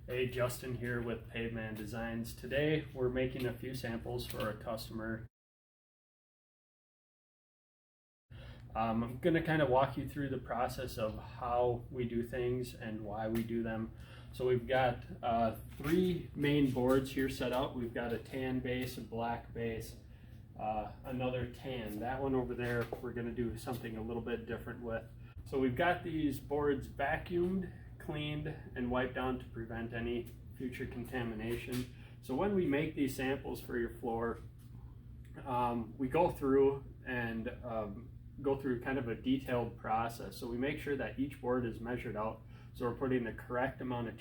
Hey, Justin here with Pigment Designs. Today we're making a few samples for a customer. I'm going to kind of walk you through the process of how we do things and why we do them. So we've got three main boards here set out. We've got a tan base, a black base, another tan. That one over there we're going to do something a little bit different with. So we've got these boards vacuumed, cleaned, and wiped down to prevent any future contamination. So when we make these samples for your floor, we go through and go through kind of a detailed process. So we make sure that each board is measured out, so we're putting the correct amount of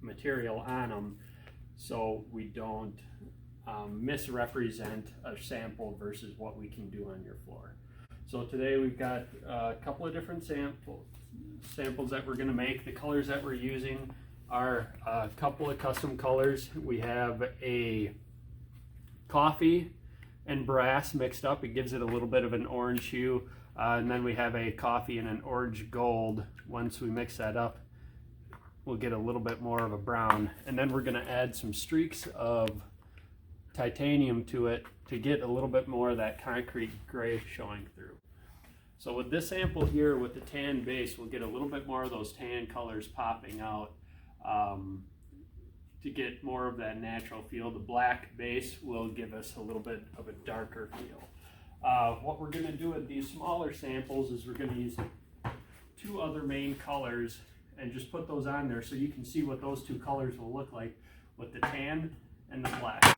material on them, so we don't misrepresent a sample versus what we can do on your floor. So today we've got a couple of different samples that we're going to make. The colors that we're using are a couple of custom colors. We have a coffee and brass mixed up. It gives it a little bit of an orange hue. And then we have a coffee and an orange gold. Once we mix that up, we'll get a little bit more of a brown. And then we're going to add some streaks of titanium to it to get a little bit more of that concrete gray showing through. So with this sample here with the tan base, we'll get a little bit more of those tan colors popping out to get more of that natural feel. The black base will give us a little bit of a darker feel. What we're going to do with these smaller samples is we're going to use two other main colors and just put those on there so you can see what those two colors will look like with the tan and the black.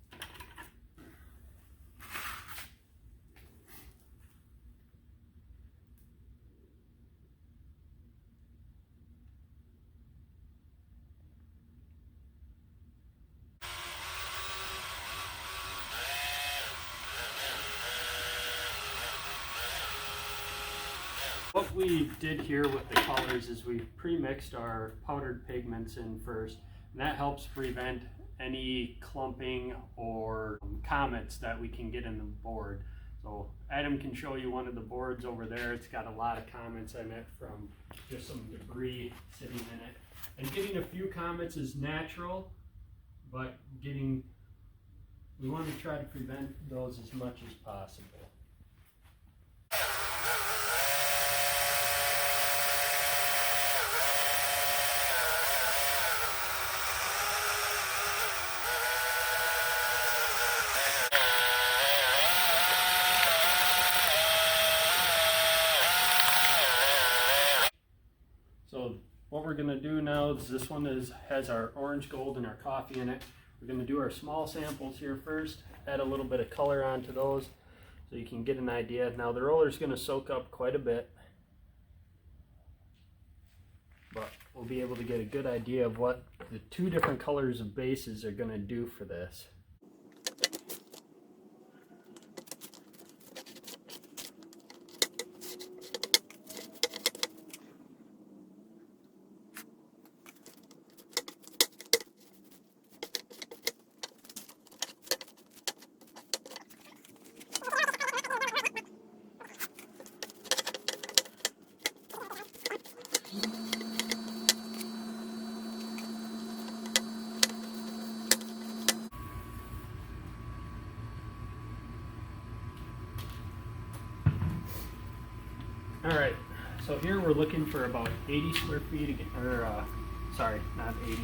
What we did here with the colors is we pre-mixed our powdered pigments in first, and that helps prevent any clumping or comets that we can get in the board. So Adam can show you one of the boards over there. It's got a lot of comets in it from just some debris sitting in it. And getting a few comets is natural, but we want to try to prevent those as much as possible. So what we're going to do now is this one has our orange gold and our coffee in it. We're going to do our small samples here first, add a little bit of color onto those so you can get an idea. Now the roller is going to soak up quite a bit, but we'll be able to get a good idea of what the two different colors of bases are going to do for this. Alright, so here we're looking for about 80 square feet, sorry, not 80.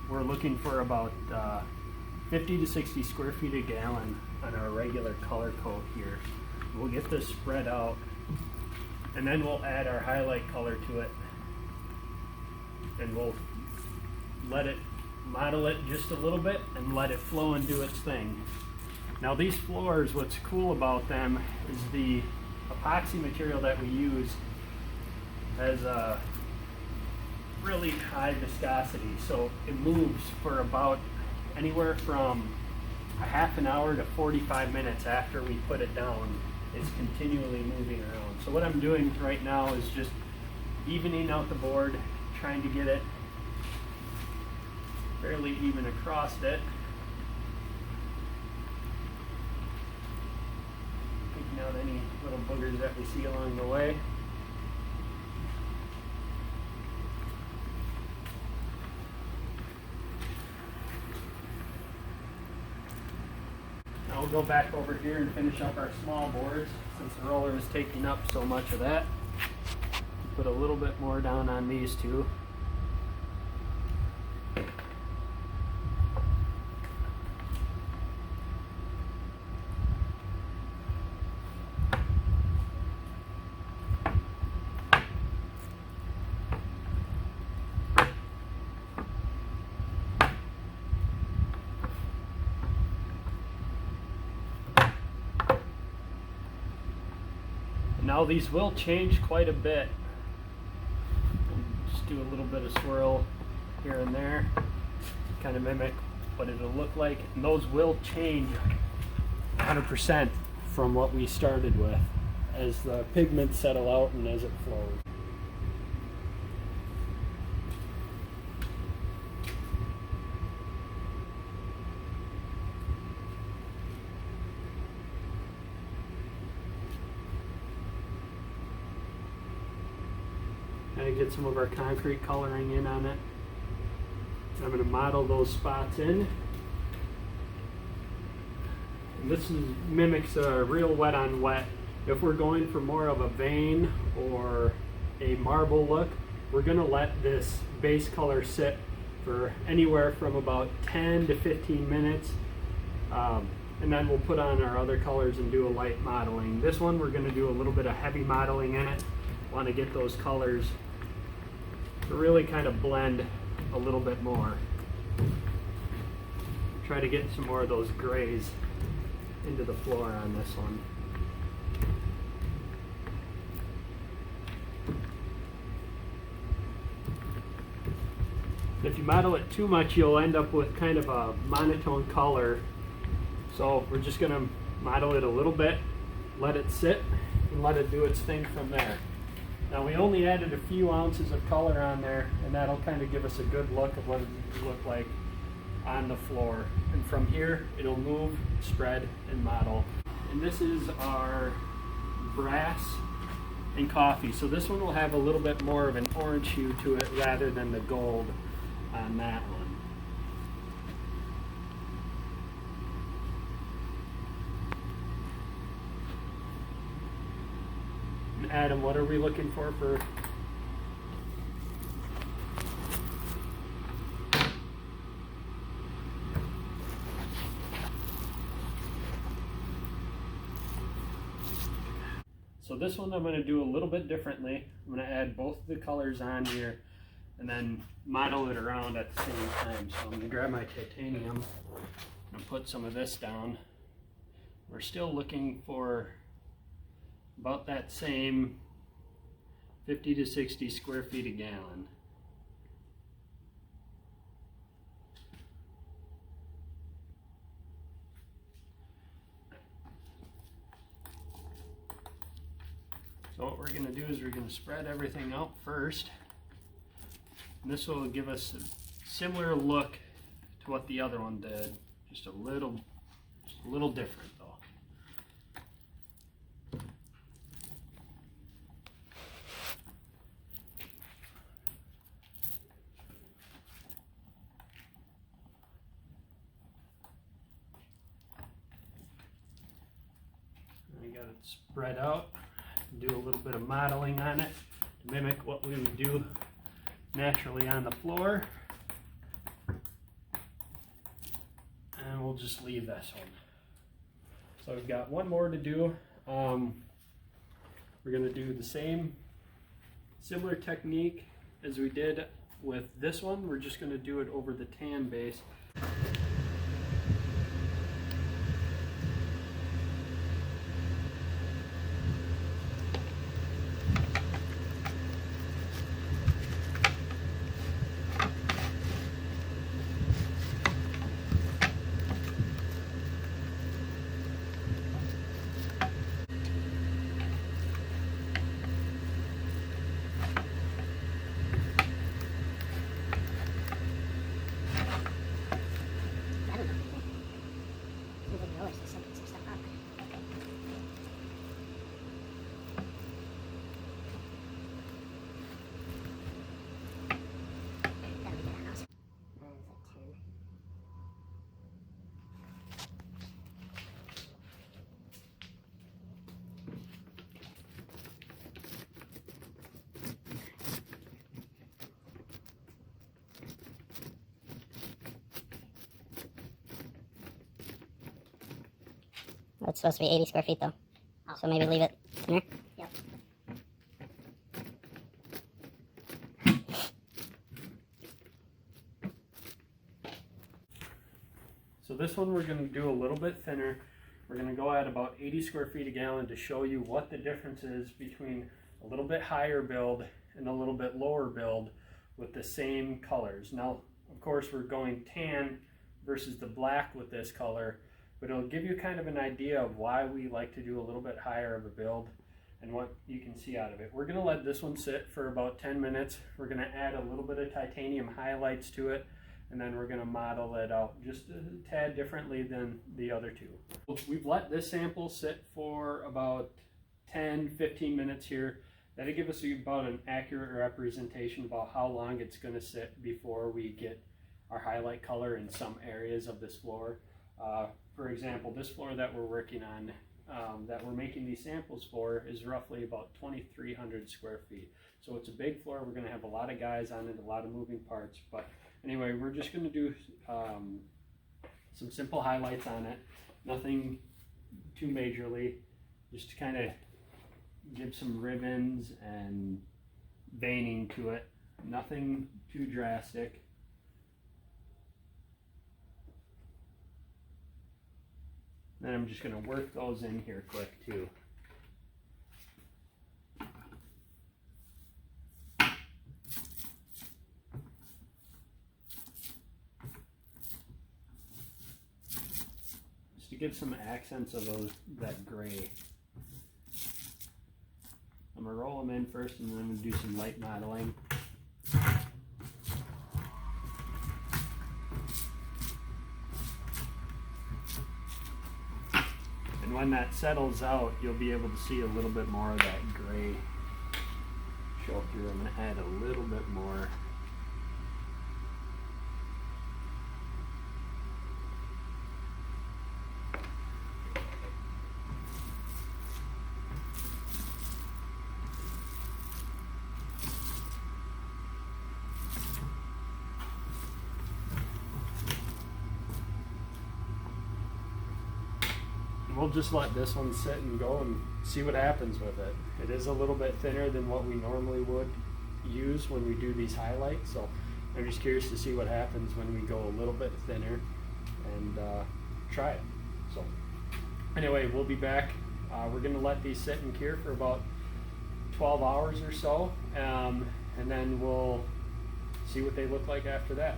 We're looking for about 50 to 60 square feet a gallon on our regular color coat here. We'll get this spread out, and then we'll add our highlight color to it, and we'll let it model it just a little bit and let it flow and do its thing. Now these floors, what's cool about them is the epoxy material that we use has a really high viscosity, so it moves for about anywhere from a half an hour to 45 minutes after we put it down. It's continually moving around. So what I'm doing right now is just evening out the board, trying to get it fairly even across it. Picking out any little boogers that we see along the way. we'll go back over here and finish up our small boards since the roller is taking up so much of that. Put a little bit more down on these two. Now these will change quite a bit. Just do a little bit of swirl here and there, kind of mimic what it'll look like. And those will change 100% from what we started with as the pigments settle out and as it flows. Kind of get some of our concrete coloring in on it. I'm going to model those spots in. And this mimics a real wet on wet. If we're going for more of a vein or a marble look, we're going to let this base color sit for anywhere from about 10 to 15 minutes. And then we'll put on our other colors and do a light modeling. This one we're going to do a little bit of heavy modeling in it. Want to get those colors to really kind of blend a little bit more. Try to get some more of those grays into the floor on this one. If you model it too much, you'll end up with kind of a monotone color. So we're just going to model it a little bit, let it sit, and let it do its thing from there. Now we only added a few ounces of color on there, and that'll kind of give us a good look of what it will look like on the floor. And from here, it'll move, spread, and model. And this is our brass and coffee. So this one will have a little bit more of an orange hue to it rather than the gold on that one. Adam, what are we looking for? So this one I'm going to do a little bit differently. I'm going to add both the colors on here and then model it around at the same time. So I'm going to grab my titanium and put some of this down. We're still looking for about that same 50 to 60 square feet a gallon. So what we're going to do is we're going to spread everything out first. And this will give us a similar look to what the other one did, just a little different though. Got it spread out. Do a little bit of modeling on it to mimic what we would do naturally on the floor. And we'll just leave this one. So we've got one more to do. We're going to do the similar technique as we did with this one. We're just going to do it over the tan base. It's supposed to be 80 square feet though. So maybe leave it here. Yep. So this one we're going to do a little bit thinner. We're going to go at about 80 square feet a gallon to show you what the difference is between a little bit higher build and a little bit lower build with the same colors. Now, of course, we're going tan versus the black with this color, but it'll give you kind of an idea of why we like to do a little bit higher of a build and what you can see out of it. We're going to let this one sit for about 10 minutes. We're going to add a little bit of titanium highlights to it, and then we're going to model it out just a tad differently than the other two. We've let this sample sit for about 10-15 minutes here. That'll give us about an accurate representation about how long it's going to sit before we get our highlight color in some areas of this floor. For example, this floor that we're working on, that we're making these samples for, is roughly about 2,300 square feet. So it's a big floor. We're going to have a lot of guys on it, a lot of moving parts. But anyway, we're just going to do some simple highlights on it. Nothing too majorly, just to kind of give some ribbons and veining to it. Nothing too drastic. Then I'm just going to work those in here quick too. Just to give some accents of that gray. I'm going to roll them in first, and then I'm going to do some light modeling. And when that settles out, you'll be able to see a little bit more of that gray show through. I'm going to add a little bit more. We'll just let this one sit and go and see what happens with it. It is a little bit thinner than what we normally would use when we do these highlights, so I'm just curious to see what happens when we go a little bit thinner and try it. So anyway, we'll be back. We're going to let these sit and cure for about 12 hours or so, and then we'll see what they look like after that.